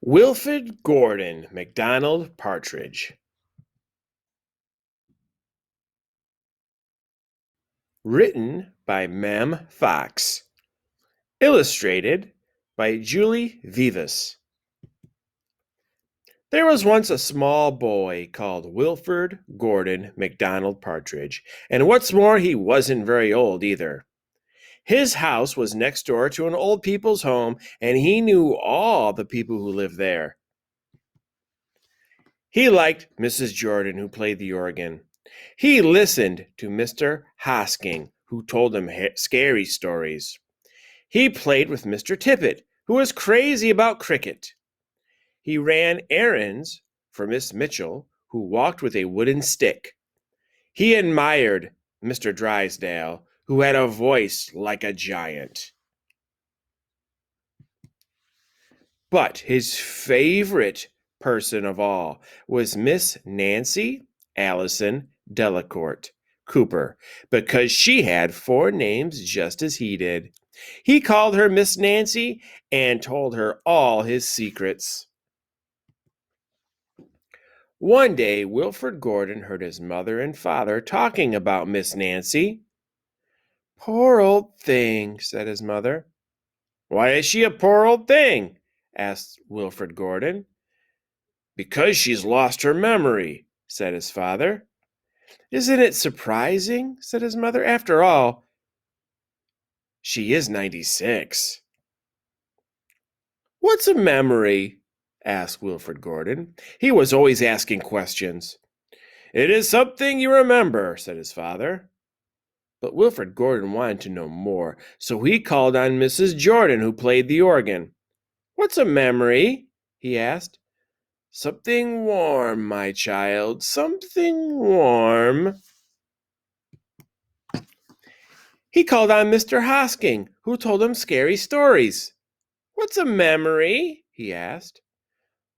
Wilfrid Gordon McDonald Partridge. Written by Mem Fox. Illustrated by Julie Vivas. There was once a small boy called Wilfrid Gordon McDonald Partridge, and what's more, he wasn't very old either. His house was next door to an old people's home, and he knew all the people who lived there. He liked Mrs. Jordan, who played the organ. He listened to Mr. Hosking, who told him scary stories. He played with Mr. Tippet, who was crazy about cricket. He ran errands for Miss Mitchell, who walked with a wooden stick. He admired Mr. Drysdale, who had a voice like a giant. But his favorite person of all was Miss Nancy Allison Delacourt Cooper, because she had 4 names just as he did. He called her Miss Nancy and told her all his secrets. One day, Wilfrid Gordon heard his mother and father talking about Miss Nancy. "Poor old thing," said his mother. "Why is she a poor old thing?" asked Wilfrid Gordon. "Because she's lost her memory," said his father. "Isn't it surprising?" said his mother. "After all, she is 96. "What's a memory?" asked Wilfrid Gordon. He was always asking questions. "It is something you remember," said his father. But Wilfrid Gordon wanted to know more, so he called on Mrs. Jordan, who played the organ. "What's a memory?" he asked. "Something warm, my child, something warm." He called on Mr. Hosking, who told him scary stories. "What's a memory?" he asked.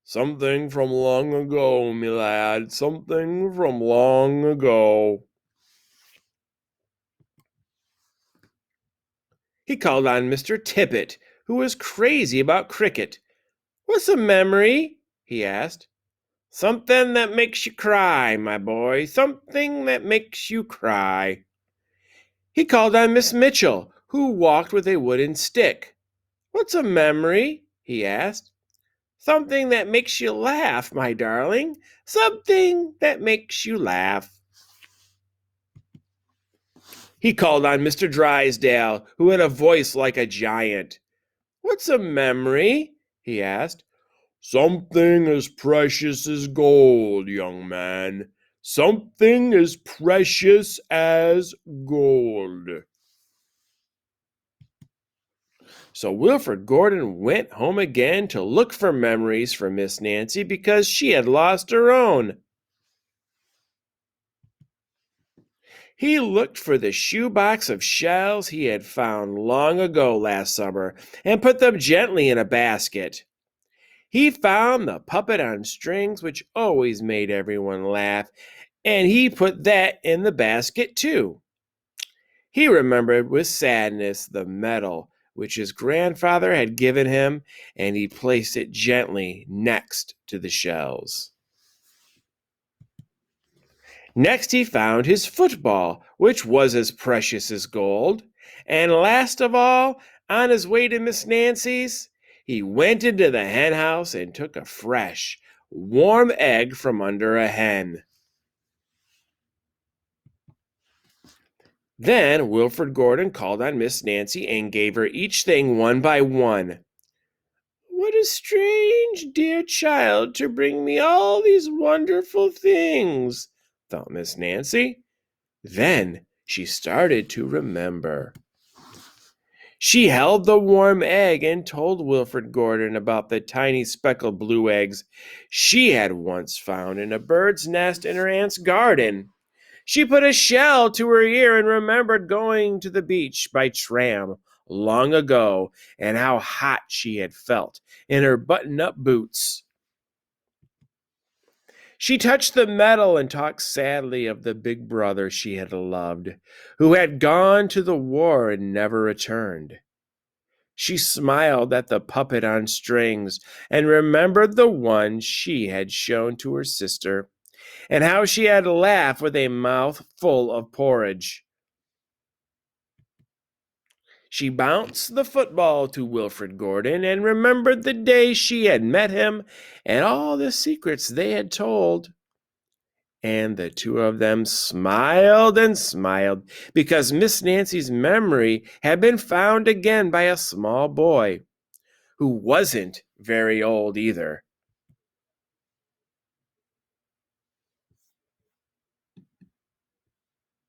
"Something from long ago, me lad, something from long ago." He called on Mr. Tippet, who was crazy about cricket. "What's a memory?" he asked. "Something that makes you cry, my boy, something that makes you cry." He called on Miss Mitchell, who walked with a wooden stick. "What's a memory?" he asked. "Something that makes you laugh, my darling, something that makes you laugh." He called on Mr. Drysdale, who had a voice like a giant. "What's a memory?" he asked. "Something as precious as gold, young man. Something as precious as gold." So Wilfrid Gordon went home again to look for memories for Miss Nancy because she had lost her own. He looked for the shoebox of shells he had found long ago last summer and put them gently in a basket. He found the puppet on strings, which always made everyone laugh, and he put that in the basket too. He remembered with sadness the medal which his grandfather had given him, and he placed it gently next to the shells. Next he found his football, which was as precious as gold. And last of all, on his way to Miss Nancy's, he went into the hen house and took a fresh, warm egg from under a hen. Then Wilfrid Gordon called on Miss Nancy and gave her each thing one by one. "What a strange, dear child to bring me all these wonderful things," thought Miss Nancy. Then she started to remember. She held the warm egg and told Wilfrid Gordon about the tiny speckled blue eggs she had once found in a bird's nest in her aunt's garden. She put a shell to her ear and remembered going to the beach by tram long ago and how hot she had felt in her button-up boots. She touched the medal and talked sadly of the big brother she had loved, who had gone to the war and never returned. She smiled at the puppet on strings and remembered the one she had shown to her sister, and how she had laughed with a mouth full of porridge. She bounced the football to Wilfrid Gordon and remembered the day she had met him and all the secrets they had told. And the two of them smiled and smiled because Miss Nancy's memory had been found again by a small boy who wasn't very old either.